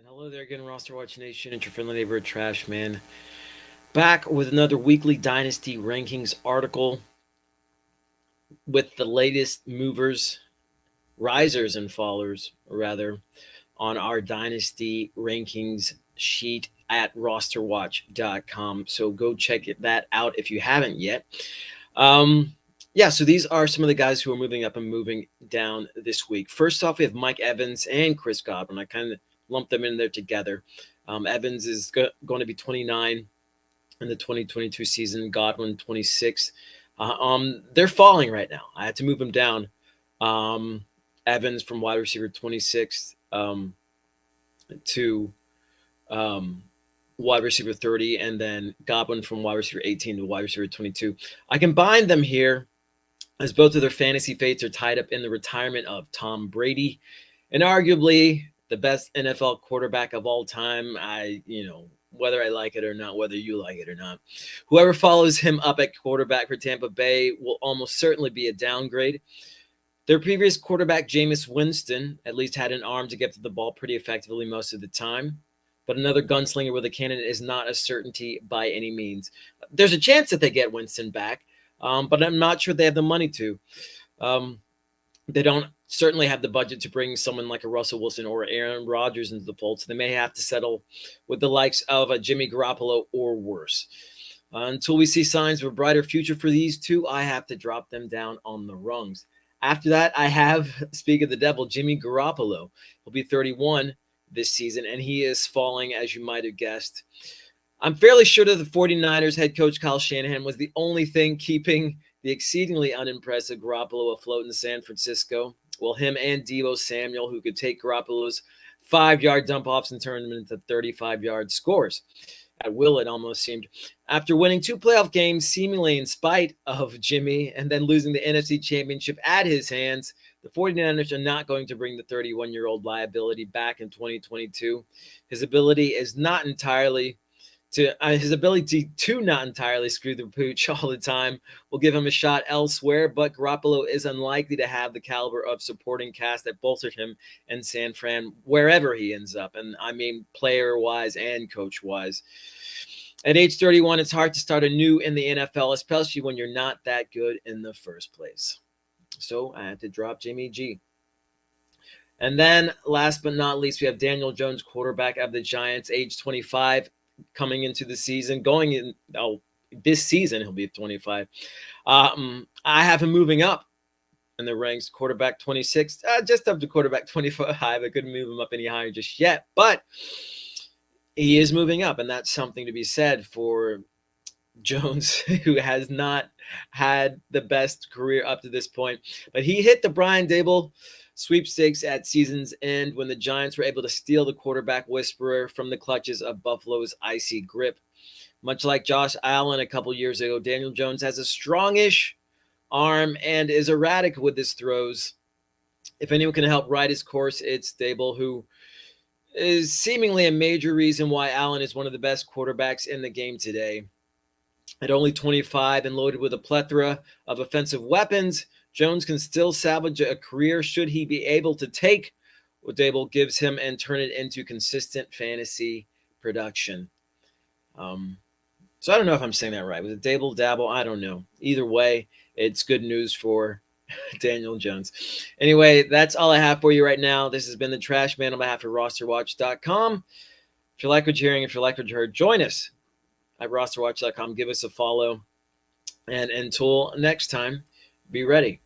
And hello there again, RosterWatch Nation. It's your friendly neighborhood trash man. Back with another weekly Dynasty rankings article with the latest movers, risers, and fallers, rather, on our Dynasty rankings sheet at RosterWatch.com. So go check that out if you haven't yet. So these are some of the guys who are moving up and moving down this week. First off, we have Mike Evans and Chris Godwin. I kind of lumped them in there together. Evans is going to be 29 in the 2022 season. Godwin 26. They're falling right now. I had to move them down. Evans from wide receiver 26 to wide receiver 30, and then Godwin from wide receiver 18 to wide receiver 22. I combined them here as both of their fantasy fates are tied up in the retirement of Tom Brady, and arguably the best NFL quarterback of all time. Whether I like it or not, whether you like it or not, whoever follows him up at quarterback for Tampa Bay will almost certainly be a downgrade. Their previous quarterback, Jameis Winston, at least had an arm to get to the ball pretty effectively most of the time. But another gunslinger with a cannon is not a certainty by any means. There's a chance that they get Winston back, but I'm not sure they have the money to. They don't certainly have the budget to bring someone like a Russell Wilson or Aaron Rodgers into the fold, so they may have to settle with the likes of a Jimmy Garoppolo or worse. Until we see signs of a brighter future for these two, I have to drop them down on the rungs. After that, I have, speak of the devil, Jimmy Garoppolo. He'll be 31 this season, and he is falling, as you might have guessed. I'm fairly sure that the 49ers head coach Kyle Shanahan was the only thing keeping the exceedingly unimpressive Garoppolo afloat in San Francisco. Well, him and Deebo Samuel, who could take Garoppolo's 5-yard dump-offs and turn them into 35-yard scores. At will, it almost seemed. After winning 2 playoff games, seemingly in spite of Jimmy, and then losing the NFC Championship at his hands, the 49ers are not going to bring the 31-year-old liability back in 2022. His ability to not entirely screw the pooch all the time will give him a shot elsewhere, but Garoppolo is unlikely to have the caliber of supporting cast that bolstered him in San Fran wherever he ends up, and I mean player-wise and coach-wise. At age 31, it's hard to start anew in the NFL, especially when you're not that good in the first place. So I had to drop Jimmy G. And then, last but not least, we have Daniel Jones, quarterback of the Giants, age 25, coming into the season. This season he'll be 25. I have him moving up in the ranks, quarterback 26, just up to quarterback 25. I couldn't move him up any higher just yet, but he is moving up, and that's something to be said for Jones, who has not had the best career up to this point. But he hit the Brian Daboll sweepstakes at season's end when the Giants were able to steal the quarterback whisperer from the clutches of Buffalo's icy grip. Much like Josh Allen a couple years ago, Daniel Jones has a strongish arm and is erratic with his throws. If anyone can help right his course, it's Daboll, who is seemingly a major reason why Allen is one of the best quarterbacks in the game today. At only 25 and loaded with a plethora of offensive weapons, Jones can still salvage a career should he be able to take what Daboll gives him and turn it into consistent fantasy production. So I don't know if I'm saying that right. Was it Daboll, Dabble? I don't know. Either way, it's good news for Daniel Jones. Anyway, that's all I have for you right now. This has been the Trash Man on behalf of RosterWatch.com. If you like what you're hearing, if you like what you heard, join us at RosterWatch.com. Give us a follow. And until next time, be ready.